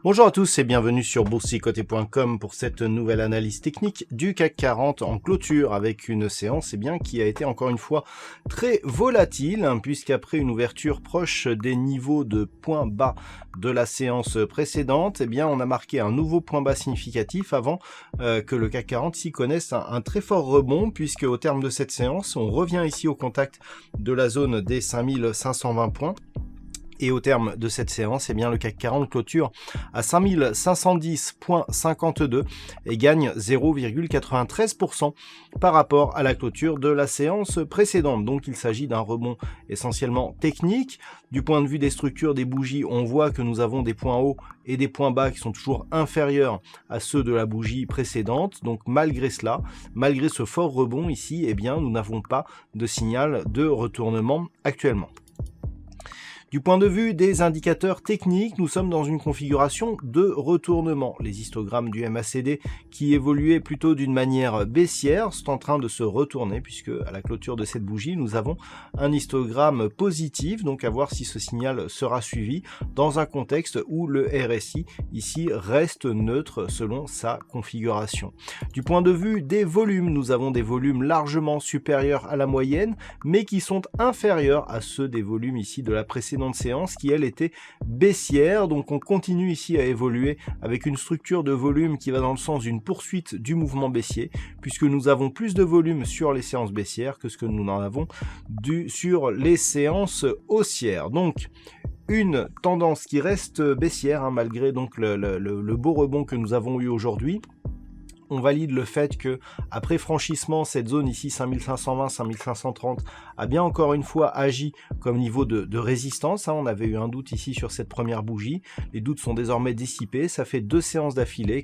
Bonjour à tous et bienvenue sur boursicoté.com pour cette nouvelle analyse technique du CAC 40 en clôture avec une séance qui a été encore une fois très volatile puisqu'après une ouverture proche des niveaux de points bas de la séance précédente, on a marqué un nouveau point bas significatif avant que le CAC 40 s'y connaisse un très fort rebond puisque au terme de cette séance, on revient ici au contact de la zone des 5520 points. Et au terme de cette séance, le CAC 40 clôture à 5510,52 et gagne 0,93% par rapport à la clôture de la séance précédente. Donc il s'agit d'un rebond essentiellement technique. Du point de vue des structures des bougies, on voit que nous avons des points hauts et des points bas qui sont toujours inférieurs à ceux de la bougie précédente. Donc malgré cela, malgré ce fort rebond ici, nous n'avons pas de signal de retournement actuellement. Du point de vue des indicateurs techniques, nous sommes dans une configuration de retournement. Les histogrammes du MACD qui évoluaient plutôt d'une manière baissière sont en train de se retourner puisque à la clôture de cette bougie, nous avons un histogramme positif, donc à voir si ce signal sera suivi dans un contexte où le RSI ici reste neutre selon sa configuration. Du point de vue des volumes, nous avons des volumes largement supérieurs à la moyenne, mais qui sont inférieurs à ceux des volumes ici de la précédente séance qui elle était baissière. Donc on continue ici à évoluer avec une structure de volume qui va dans le sens d'une poursuite du mouvement baissier puisque nous avons plus de volume sur les séances baissières que ce que nous en avons sur les séances haussières. Donc une tendance qui reste baissière malgré donc le beau rebond que nous avons eu aujourd'hui. On valide le fait que après franchissement, cette zone ici 5520-5530 a bien encore une fois agi comme niveau de résistance. On avait eu un doute ici sur cette première bougie. Les doutes sont désormais dissipés. Ça fait 2 séances d'affilée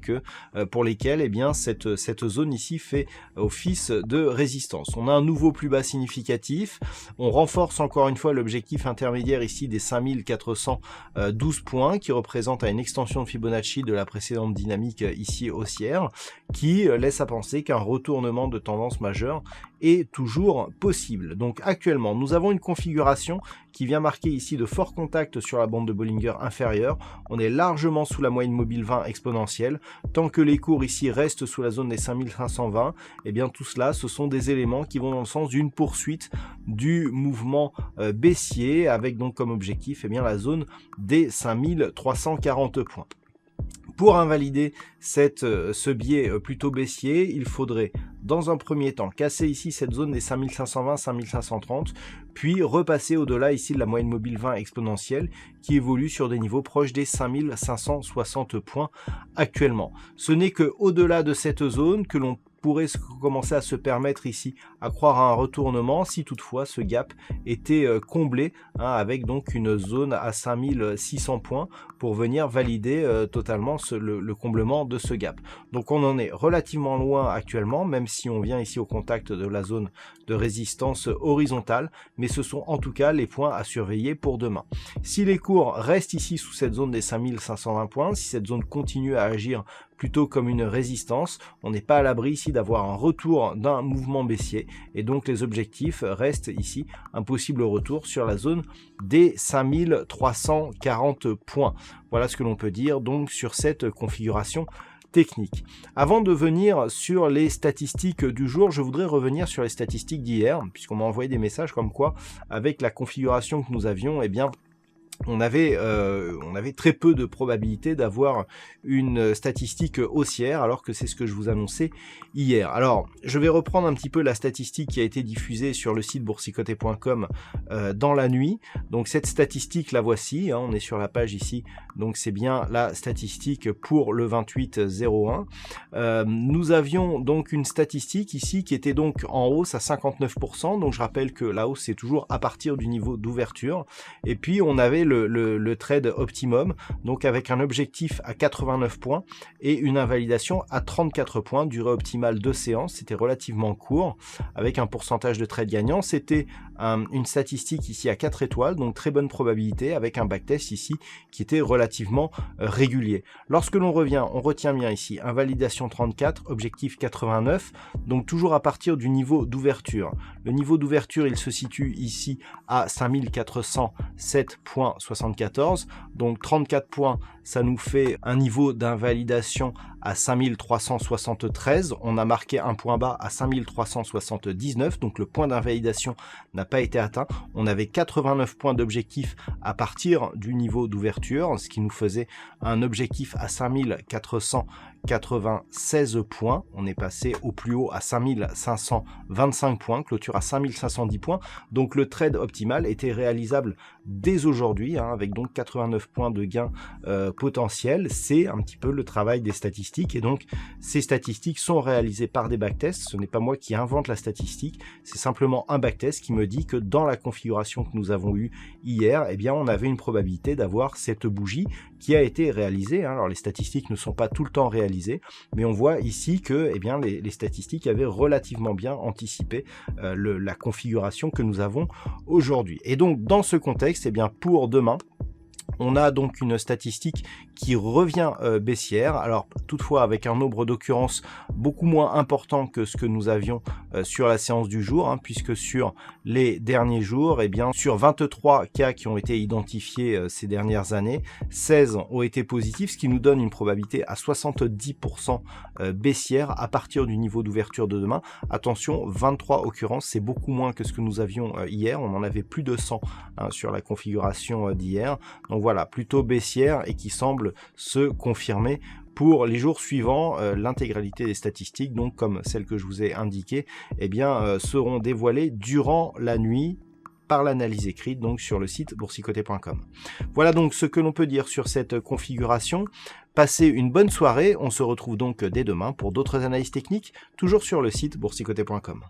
pour lesquelles cette zone ici fait office de résistance. On a un nouveau plus bas significatif. On renforce encore une fois l'objectif intermédiaire ici des 5412 points qui représente une extension de Fibonacci de la précédente dynamique ici haussière, qui laisse à penser qu'un retournement de tendance majeure est toujours possible. Donc actuellement, nous avons une configuration qui vient marquer ici de forts contacts sur la bande de Bollinger inférieure. On est largement sous la moyenne mobile 20 exponentielle. Tant que les cours ici restent sous la zone des 5520, tout cela, ce sont des éléments qui vont dans le sens d'une poursuite du mouvement baissier avec donc comme objectif la zone des 5340 points. Pour invalider ce biais plutôt baissier, il faudrait dans un premier temps casser ici cette zone des 5520-5530, puis repasser au-delà ici de la moyenne mobile 20 exponentielle qui évolue sur des niveaux proches des 5560 points actuellement. Ce n'est que au-delà de cette zone que l'on pourrait commencer à se permettre ici à croire à un retournement si toutefois ce gap était comblé avec donc une zone à 5600 points pour venir valider totalement le comblement de ce gap. Donc on en est relativement loin actuellement, même si on vient ici au contact de la zone de résistance horizontale, mais ce sont en tout cas les points à surveiller pour demain. Si les cours restent ici sous cette zone des 5520 points, si cette zone continue à agir plutôt comme une résistance, on n'est pas à l'abri ici d'avoir un retour d'un mouvement baissier et donc les objectifs restent ici un possible retour sur la zone des 5340 points. Voilà ce que l'on peut dire donc sur cette configuration technique. Avant de venir sur les statistiques du jour, je voudrais revenir sur les statistiques d'hier puisqu'on m'a envoyé des messages comme quoi avec la configuration que nous avions, on avait très peu de probabilité d'avoir une statistique haussière alors que c'est ce que je vous annonçais hier. Alors je vais reprendre un petit peu la statistique qui a été diffusée sur le site boursicoté.com dans la nuit. Donc cette statistique la voici, on est sur la page ici, donc c'est bien la statistique pour le 28-01. Nous avions donc une statistique ici qui était donc en hausse à 59%, donc je rappelle que la hausse c'est toujours à partir du niveau d'ouverture, et puis on avait observer le trade optimum, donc avec un objectif à 89 points et une invalidation à 34 points, durée optimale de séance, c'était relativement court, avec un pourcentage de trade gagnant, c'était une statistique ici à 4 étoiles, donc très bonne probabilité, avec un backtest ici qui était relativement régulier. Lorsque l'on revient, on retient bien ici, invalidation 34, objectif 89, donc toujours à partir du niveau d'ouverture. Le niveau d'ouverture, il se situe ici à 5407.74, donc 34 points, ça nous fait un niveau d'invalidation à 5373, on a marqué un point bas à 5379, donc le point d'invalidation n'a pas été atteint, on avait 89 points d'objectif à partir du niveau d'ouverture, ce qui nous faisait un objectif à 5496 points, on est passé au plus haut à 5525 points, clôture à 5510 points, donc le trade optimal était réalisable dès aujourd'hui, avec donc 89 points de gain potentiel. C'est un petit peu le travail des statistiques, et donc ces statistiques sont réalisées par des backtests, ce n'est pas moi qui invente la statistique, c'est simplement un backtest qui me dit que dans la configuration que nous avons eue hier, eh bien on avait une probabilité d'avoir cette bougie qui a été réalisée, alors les statistiques ne sont pas tout le temps réalisées, mais on voit ici que les statistiques avaient relativement bien anticipé la configuration que nous avons aujourd'hui. Et donc dans ce contexte, pour demain, on a donc une statistique qui revient baissière, alors toutefois avec un nombre d'occurrences beaucoup moins important que ce que nous avions sur la séance du jour, puisque sur les derniers jours, sur 23 cas qui ont été identifiés ces dernières années, 16 ont été positifs, ce qui nous donne une probabilité à 70% baissière à partir du niveau d'ouverture de demain. Attention, 23 occurrences, c'est beaucoup moins que ce que nous avions hier, on en avait plus de 100 sur la configuration d'hier, donc voilà, plutôt baissière et qui semble se confirmer pour les jours suivants. L'intégralité des statistiques, donc comme celles que je vous ai indiquées, seront dévoilées durant la nuit par l'analyse écrite, donc sur le site boursicoté.com. Voilà donc ce que l'on peut dire sur cette configuration. Passez une bonne soirée, on se retrouve donc dès demain pour d'autres analyses techniques, toujours sur le site boursicoté.com.